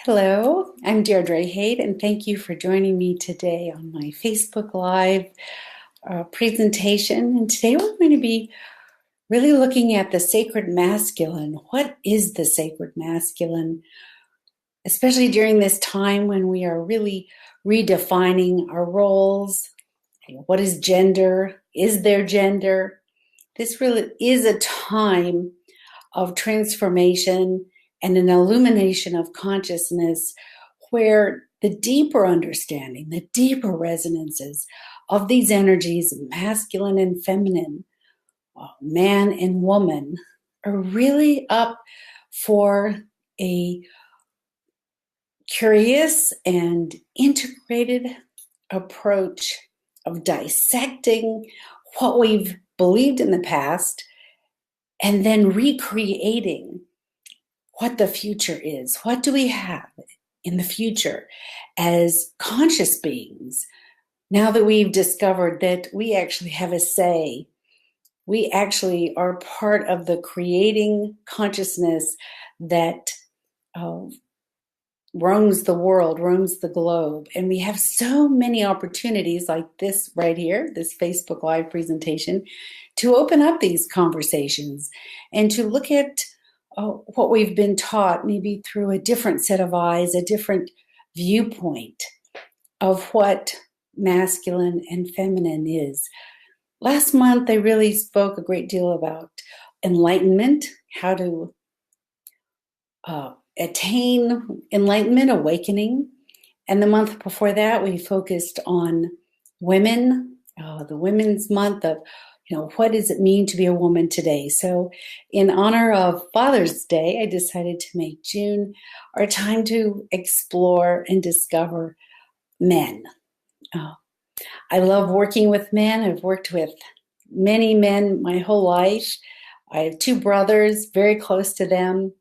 Hello, I'm Deirdre Online, and thank you for joining me today on my Facebook Live presentation. And today we're going to be really looking at the sacred masculine. What is the sacred masculine? Especially during this time when we are really redefining our roles. What is gender? Is there gender? This really is a time of transformation and an illumination of consciousness where the deeper understanding, the deeper resonances of these energies, masculine and feminine, man and woman, are really up for a curious and integrated approach of dissecting what we've believed in the past and then recreating what the future is. What do we have in the future as conscious beings now that we've discovered that we actually have a say? We actually are part of the creating consciousness that roams the world, roams the globe. And we have so many opportunities like this right here, this Facebook Live presentation, to open up these conversations and to look at what we've been taught, maybe through a different set of eyes, a different viewpoint of what masculine and feminine is. Last month, I really spoke a great deal about enlightenment, how to attain enlightenment, awakening. And the month before that, we focused on women, the Women's Month of, what does it mean to be a woman today? So in honor of Father's Day, I decided to make June our time to explore and discover men. I love working with men. I've worked with many men my whole life. I have two brothers, very close to them.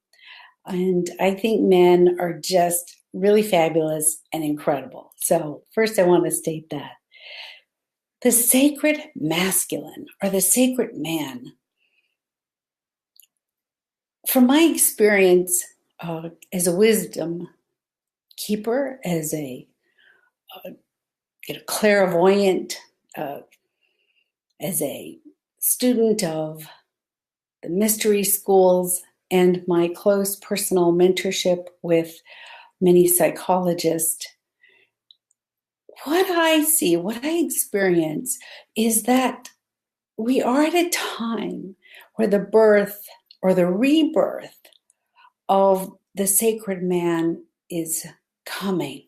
And I think men are just really fabulous and incredible. So first I want to state that. The sacred masculine, or the sacred man, from my experience as a wisdom keeper, as a clairvoyant, as a student of the mystery schools, and my close personal mentorship with many psychologists, what I see, what I experience is that we are at a time where the birth or the rebirth of the sacred man is coming.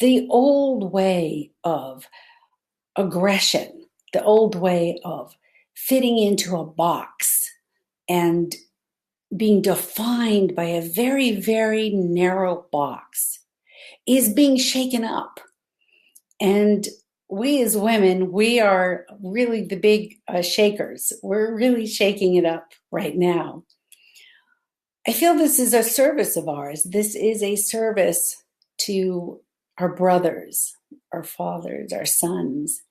The old way of aggression, the old way of fitting into a box and being defined by a very, very narrow box is being shaken up. And we as women, we are really the big shakers. We're really shaking it up right now. I feel this is a service of ours. This is a service to our brothers, our fathers, our sons,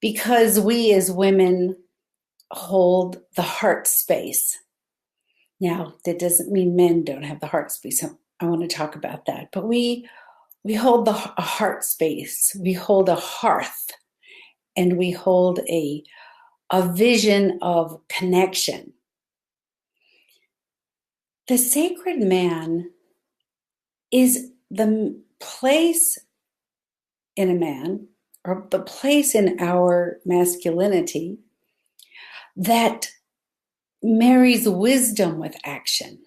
because we as women hold the heart space. Now, that doesn't mean men don't have the heart space. I want to talk about that. But we hold a heart space. We hold a hearth, and we hold a vision of connection. The sacred man is the place in a man, or the place in our masculinity, that marries wisdom with action.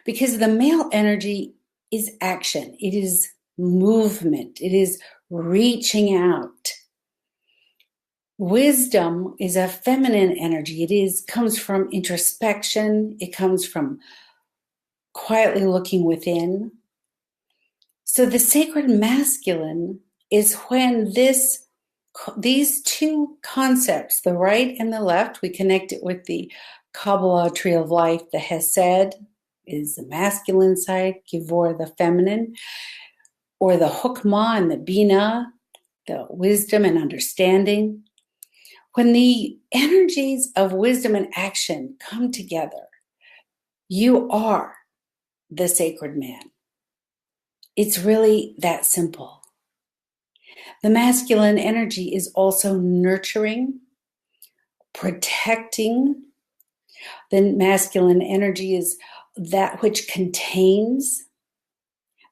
Because the male energy is action. It is movement. It is reaching out. Wisdom is a feminine energy. Comes from introspection. It comes from quietly looking within. So the sacred masculine is when these two concepts, the right and the left, we connect it with the Kabbalah tree of life. The Hesed is the masculine side, Givor the feminine, or the Hokmah and the Bina, the wisdom and understanding. When the energies of wisdom and action come together, you are the sacred man. It's really that simple. The masculine energy is also nurturing, protecting. The masculine energy is that which contains,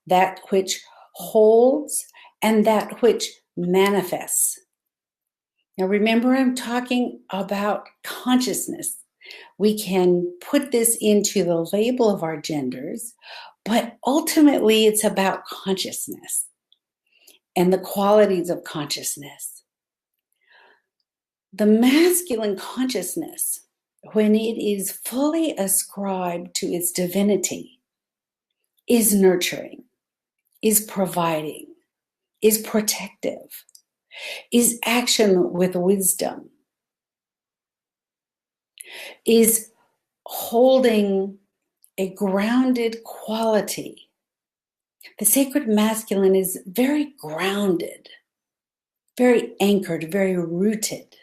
that which holds, and that which manifests. Now remember, I'm talking about consciousness. We can put this into the label of our genders, but ultimately it's about consciousness and the qualities of consciousness. The masculine consciousness, when it is fully ascribed to its divinity, is nurturing, is providing, is protective, is action with wisdom, is holding a grounded quality. The sacred masculine is very grounded, very anchored, very rooted.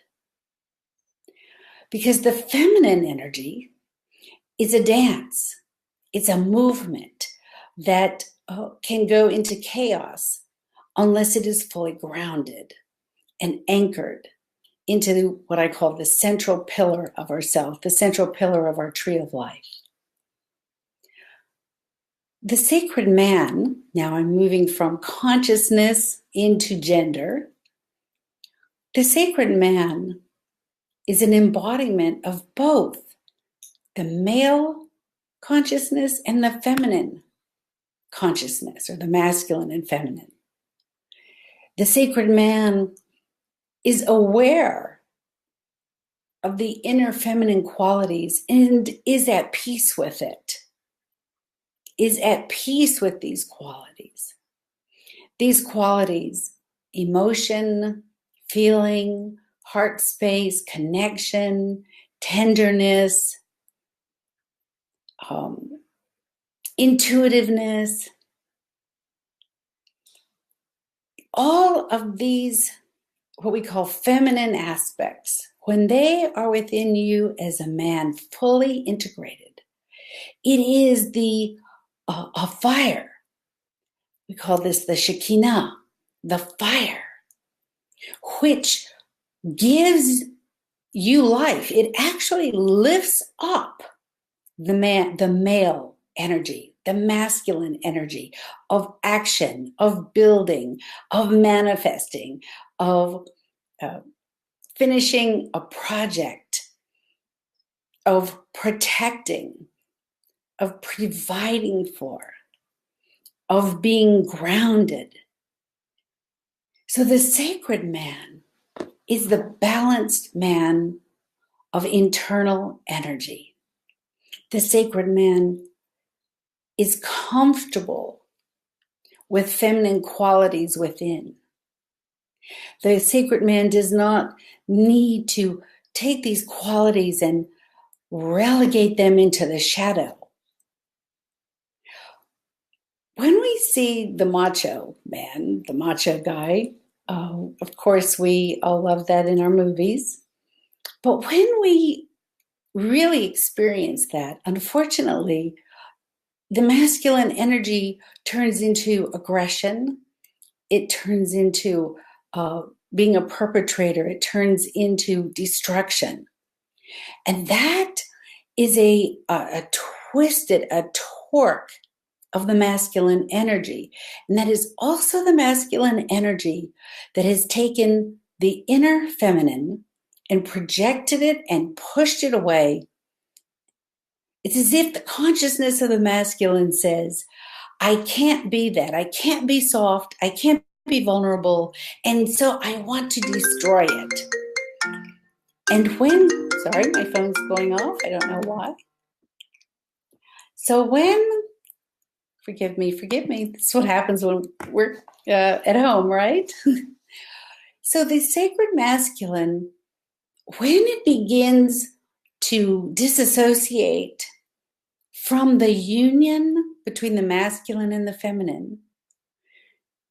Because the feminine energy is a dance. It's a movement that can go into chaos unless it is fully grounded and anchored into what I call the central pillar of ourself, the central pillar of our tree of life. The sacred man, now I'm moving from consciousness into gender. The sacred man is an embodiment of both the male consciousness and the feminine consciousness, or the masculine and feminine. The sacred man is aware of the inner feminine qualities and is at peace with it, is at peace with these qualities. These qualities, emotion, feeling, heart space, connection, tenderness, intuitiveness, all of these, what we call feminine aspects, when they are within you as a man, fully integrated, it is a fire. We call this the Shekinah, the fire, which gives you life. It actually lifts up the male energy, the masculine energy of action, of building, of manifesting, of finishing a project, of protecting, of providing for, of being grounded. So the sacred man is the balanced man of internal energy. The sacred man is comfortable with feminine qualities within. The sacred man does not need to take these qualities and relegate them into the shadow. When we see the macho man, the macho guy, of course we all love that in our movies, but when we really experience that, unfortunately, the masculine energy turns into aggression. It turns into being a perpetrator. It turns into destruction. And that is a torque of the masculine energy. And that is also the masculine energy that has taken the inner feminine and projected it and pushed it away. It's as if the consciousness of the masculine says, I can't be that. I can't be soft. I can't be vulnerable. And so I want to destroy it. And sorry, my phone's going off. I don't know why. So forgive me. This is what happens when we're at home, right? So the sacred masculine, when it begins to disassociate from the union between the masculine and the feminine,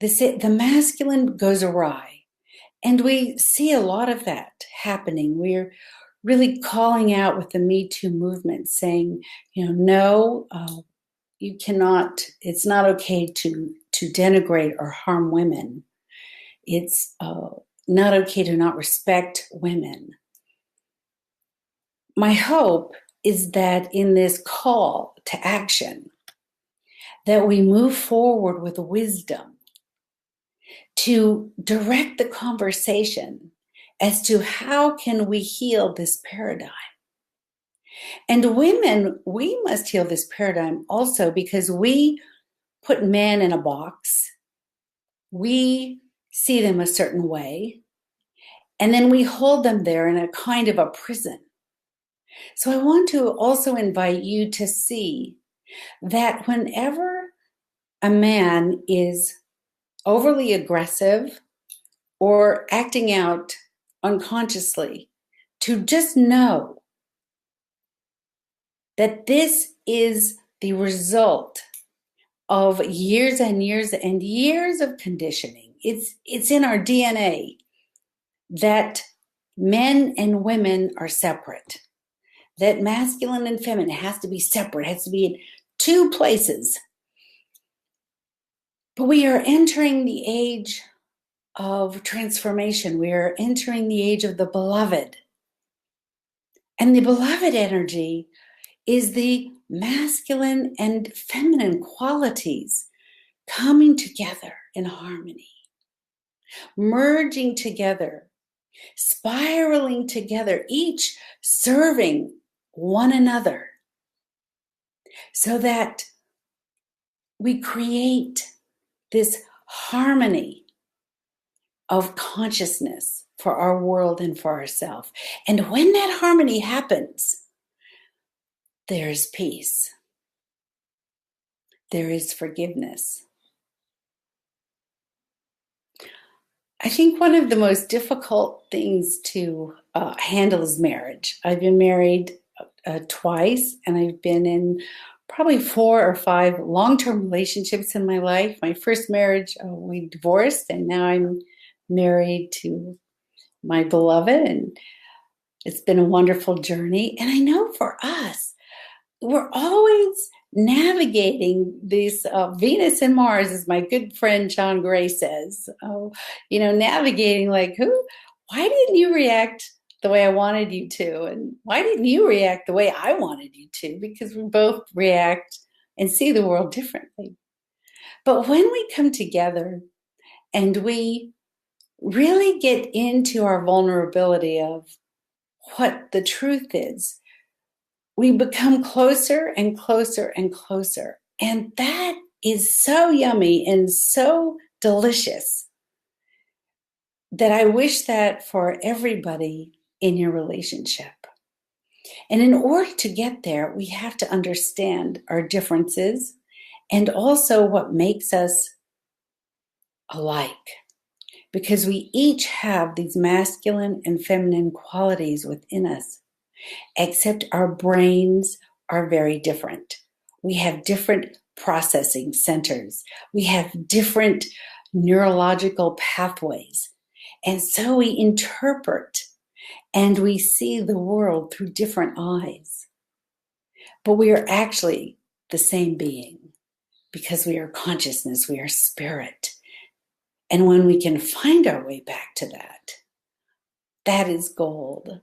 the masculine goes awry. And we see a lot of that happening. We're really calling out with the Me Too movement, saying, no, it's not okay to denigrate or harm women. It's not okay to not respect women. My hope is that in this call to action, that we move forward with wisdom to direct the conversation as to how can we heal this paradigm. And women, we must heal this paradigm also because we put men in a box. We see them a certain way, and then we hold them there in a kind of a prison. So I want to also invite you to see that whenever a man is overly aggressive or acting out unconsciously, to just know that this is the result of years and years and years of conditioning. It's in our DNA that men and women are separate, that masculine and feminine has to be separate, has to be in two places. But we are entering the age of transformation. We are entering the age of the beloved. And the beloved energy is the masculine and feminine qualities coming together in harmony, merging together, spiraling together, each serving one another, so that we create this harmony of consciousness for our world and for ourselves. And when that harmony happens, there is peace. There is forgiveness. I think one of the most difficult things to handle is marriage. I've been married twice, and I've been in probably 4 or 5 long-term relationships in my life. My first marriage, we divorced, and now I'm married to my beloved, and it's been a wonderful journey. And I know for us, we're always navigating these Venus and Mars, as my good friend John Gray says, navigating like, why didn't you react the way I wanted you to? And why didn't you react the way I wanted you to? Because we both react and see the world differently. But when we come together and we really get into our vulnerability of what the truth is, we become closer and closer and closer. And that is so yummy and so delicious that I wish that for everybody in your relationship. And in order to get there, we have to understand our differences and also what makes us alike. Because we each have these masculine and feminine qualities within us, except our brains are very different. We have different processing centers. We have different neurological pathways. And so we interpret and we see the world through different eyes. But we are actually the same being because we are consciousness, we are spirit. And when we can find our way back to that, that is gold.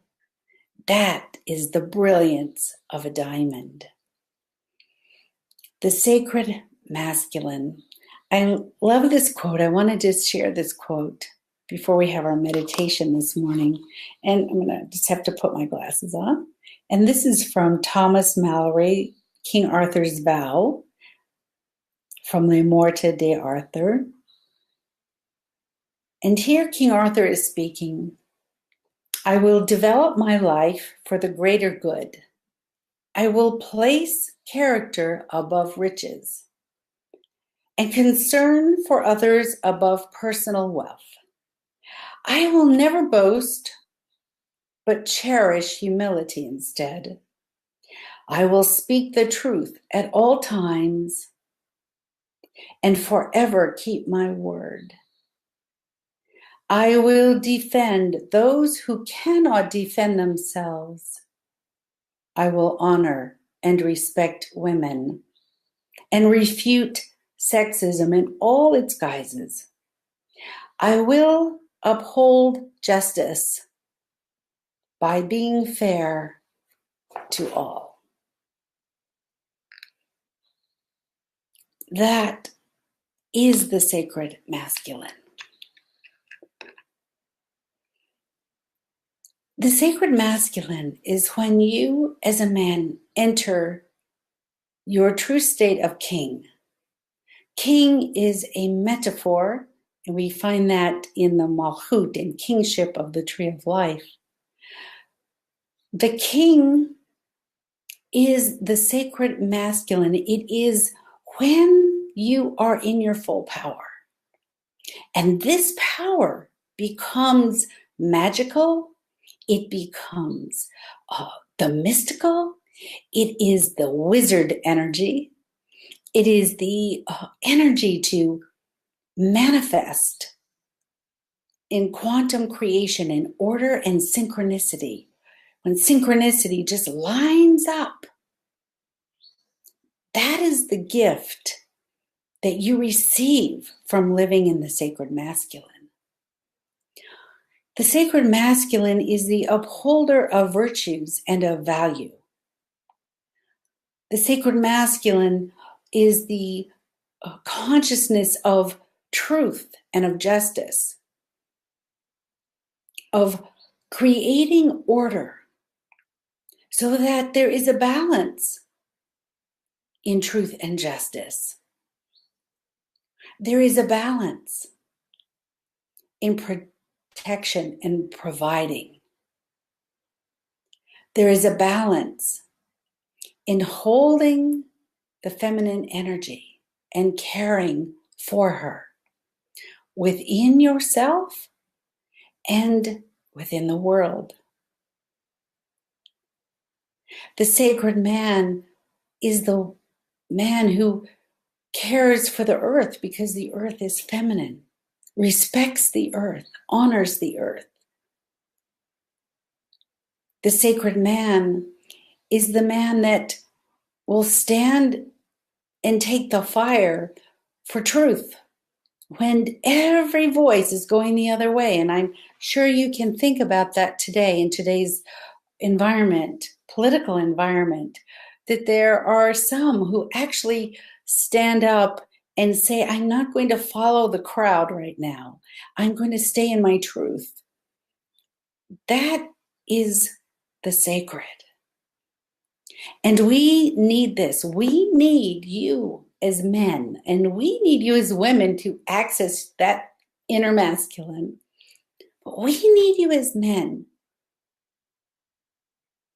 That is the brilliance of a diamond. The sacred masculine. I love this quote. I want to just share this quote before we have our meditation this morning. And I'm going to just have to put my glasses on. And this is from Thomas Malory, King Arthur's Vow, from Le Morte d'Arthur. And here King Arthur is speaking. I will develop my life for the greater good. I will place character above riches and concern for others above personal wealth. I will never boast, but cherish humility instead. I will speak the truth at all times and forever keep my word. I will defend those who cannot defend themselves. I will honor and respect women. and refute sexism in all its guises. I will uphold justice by being fair to all. That is the sacred masculine. The sacred masculine is when you, as a man, enter your true state of king. King is a metaphor, and we find that in the Malchut and kingship of the tree of life. The king is the sacred masculine. It is when you are in your full power. And this power becomes magical. It becomes the mystical. It is the wizard energy. It is the energy to manifest in quantum creation in order and synchronicity. When synchronicity just lines up, that is the gift that you receive from living in the sacred masculine. The sacred masculine is the upholder of virtues and of value. The sacred masculine is the consciousness of truth and of justice, of creating order so that there is a balance in truth and justice. There is a balance in protection and providing. There is a balance in holding the feminine energy and caring for her within yourself and within the world. The sacred man is the man who cares for the earth because the earth is feminine, respects the earth, honors the earth. The sacred man is the man that will stand and take the fire for truth when every voice is going the other way. And I'm sure you can think about that today in today's environment, political environment, that there are some who actually stand up and say, I'm not going to follow the crowd right now. I'm going to stay in my truth. That is the sacred. And we need this. We need you as men, and we need you as women to access that inner masculine. But we need you as men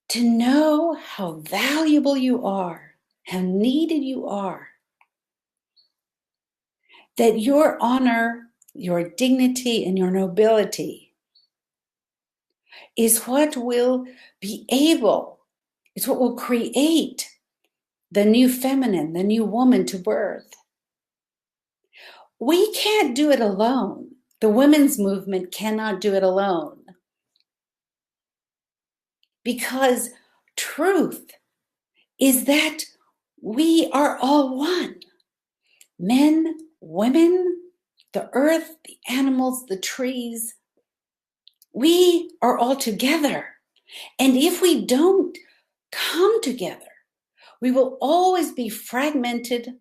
to know how valuable you are, how needed you are, that your honor, your dignity, and your nobility is what will be able, it's what will create the new feminine, the new woman to birth. We can't do it alone. The women's movement cannot do it alone. Because truth is that we are all one. Men, women, the earth, the animals, the trees. We are all together. And if we don't come together, we will always be fragmented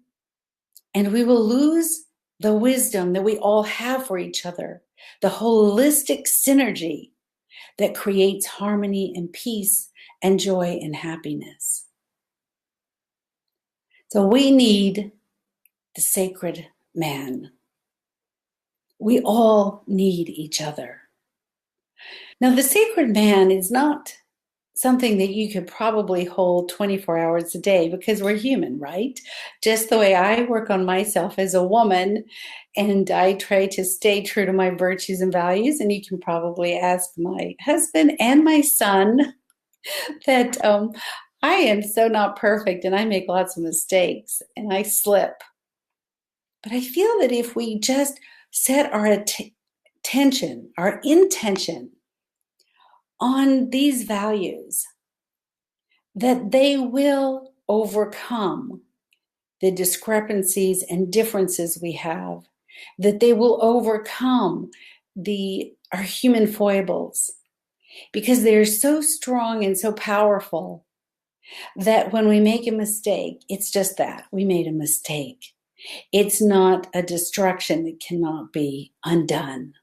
and we will lose the wisdom that we all have for each other, the holistic synergy that creates harmony and peace and joy and happiness. So we need the sacred man. We all need each other. Now, the sacred man is not something that you could probably hold 24 hours a day because we're human, right? Just the way I work on myself as a woman and I try to stay true to my virtues and values. And you can probably ask my husband and my son that I am so not perfect and I make lots of mistakes and I slip. But I feel that if we just set our attention, our intention on these values, that they will overcome the discrepancies and differences we have, that they will overcome our human foibles, because they're so strong and so powerful that when we make a mistake, it's just that we made a mistake. It's not a destruction that cannot be undone.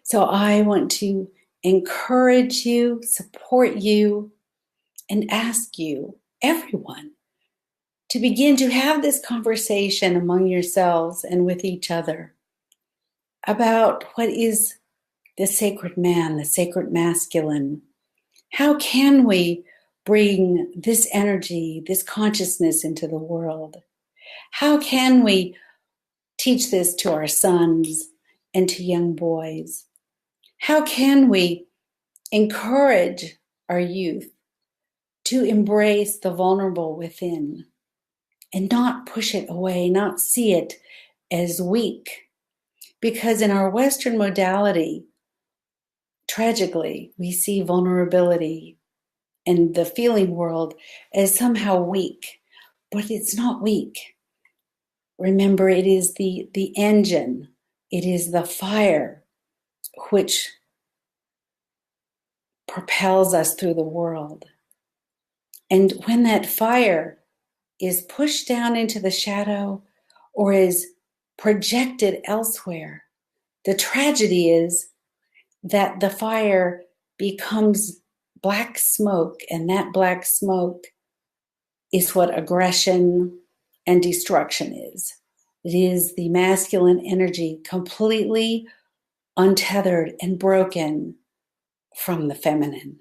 So I want to encourage you, support you, and ask you, everyone, to begin to have this conversation among yourselves and with each other about what is the sacred man, the sacred masculine. How can we bring this energy, this consciousness into the world? How can we teach this to our sons and to young boys? How can we encourage our youth to embrace the vulnerable within and not push it away, not see it as weak? Because in our Western modality, tragically, we see vulnerability and the feeling world as somehow weak, but it's not weak. Remember, it is the engine, it is the fire which propels us through the world. And when that fire is pushed down into the shadow or is projected elsewhere, the tragedy is that the fire becomes black smoke, and that black smoke is what aggression and destruction is. It is the masculine energy completely untethered and broken from the feminine.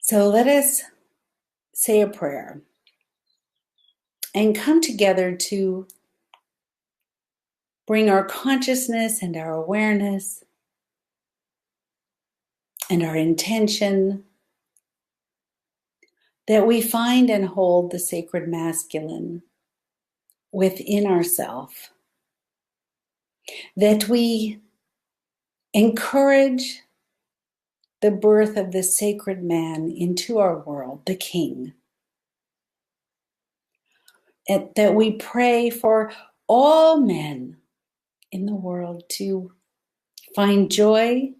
So let us say a prayer and come together to bring our consciousness and our awareness and our intention that we find and hold the sacred masculine within ourselves, that we encourage the birth of the sacred man into our world, the king, and that we pray for all men in the world to find joy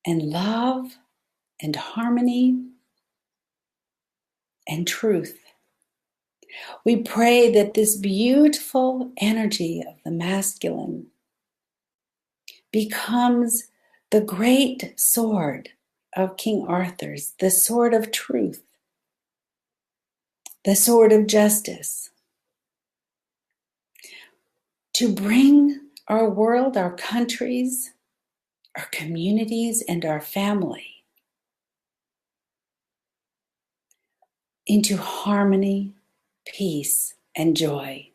and love and harmony and truth. We pray that this beautiful energy of the masculine becomes the great sword of King Arthur's, the sword of truth, the sword of justice, to bring our world, our countries, our communities, and our family into harmony, peace, and joy.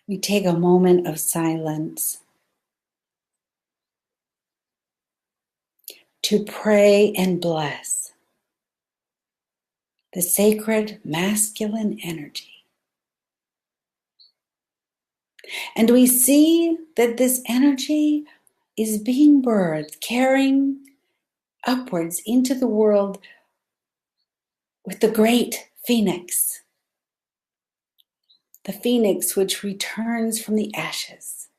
We take a moment of silence to pray and bless the sacred masculine energy. And we see that this energy is being birthed, carrying upwards into the world with the great phoenix, the phoenix which returns from the ashes,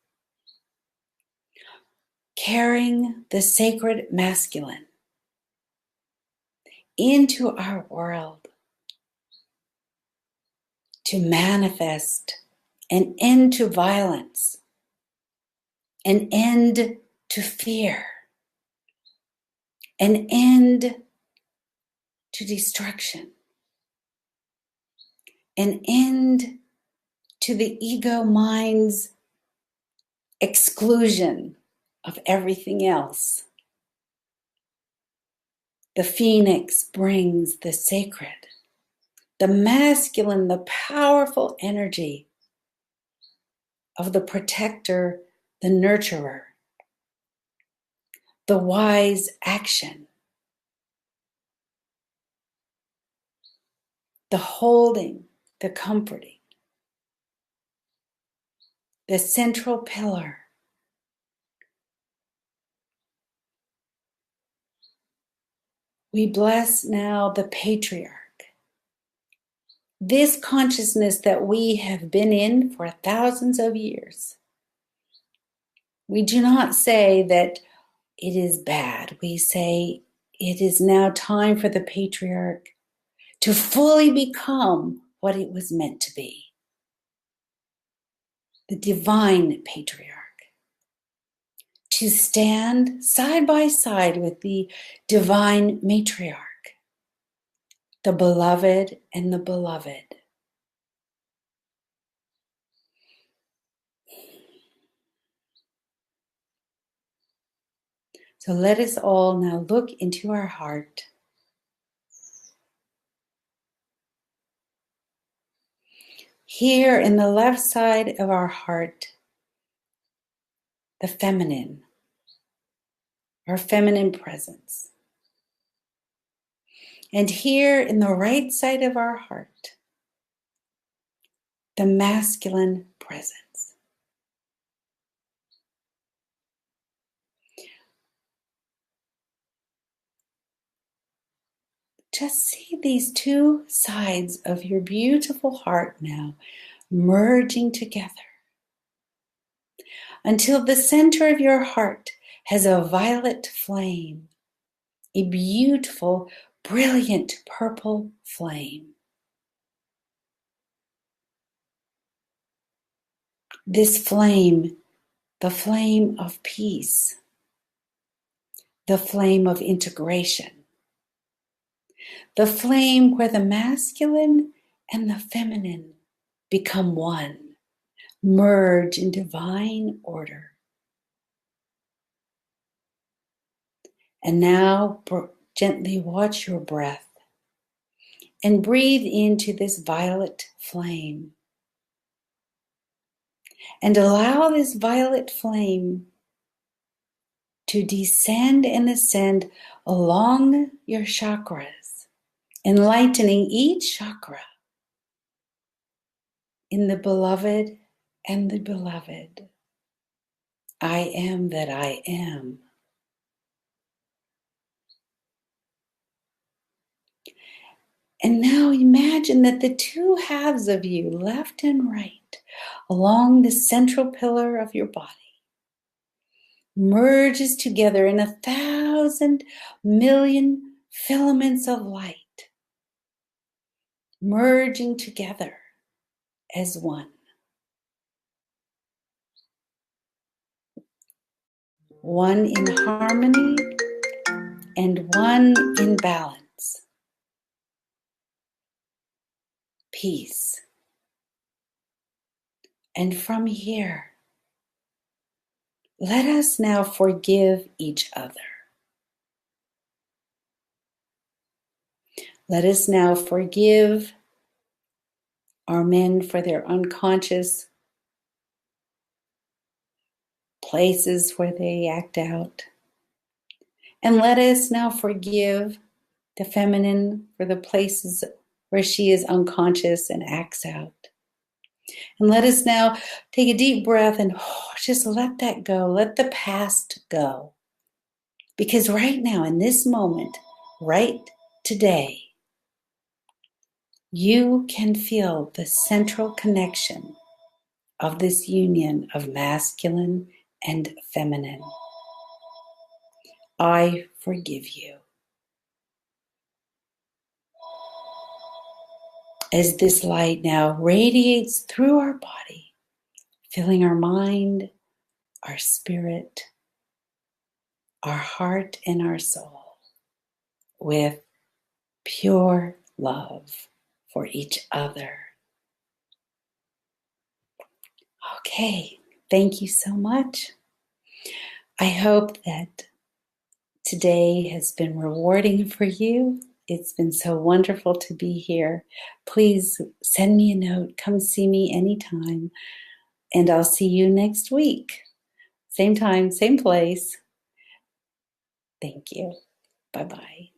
carrying the sacred masculine into our world to manifest an end to violence, an end to fear, an end to destruction, an end to the ego mind's exclusion of everything else. The phoenix brings the sacred, the masculine, the powerful energy of the protector, the nurturer, the wise action, the holding, the comforting, the central pillar, We bless now the patriarch. This consciousness that we have been in for thousands of years. We do not say that it is bad. We say it is now time for the patriarch to fully become what it was meant to be. The divine patriarch. To stand side by side with the divine matriarch. The beloved and the beloved. So let us all now look into our heart. Here in the left side of our heart, the feminine, our feminine presence. And here in the right side of our heart, the masculine presence. Just see these two sides of your beautiful heart now merging together until the center of your heart has a violet flame, a beautiful, brilliant purple flame. This flame, the flame of peace, the flame of integration, the flame where the masculine and the feminine become one, merge in divine order. And now gently watch your breath and breathe into this violet flame. And allow this violet flame to descend and ascend along your chakras, enlightening each chakra in the beloved and the beloved. I am that I am. And now imagine that the two halves of you, left and right, along the central pillar of your body, merges together in 1,000 million filaments of light, merging together as one. One in harmony and one in balance. Peace. And from here, let us now forgive each other. Let us now forgive our men for their unconscious places where they act out. And let us now forgive the feminine for the places where she is unconscious and acts out. And let us now take a deep breath and just let that go. Let the past go. Because right now, in this moment, right today, you can feel the central connection of this union of masculine and feminine. I forgive you. As this light now radiates through our body, filling our mind, our spirit, our heart, and our soul with pure love for each other. Okay, thank you so much. I hope that today has been rewarding for you. It's been so wonderful to be here. Please send me a note. Come see me anytime. And I'll see you next week. Same time, same place. Thank you. Bye-bye.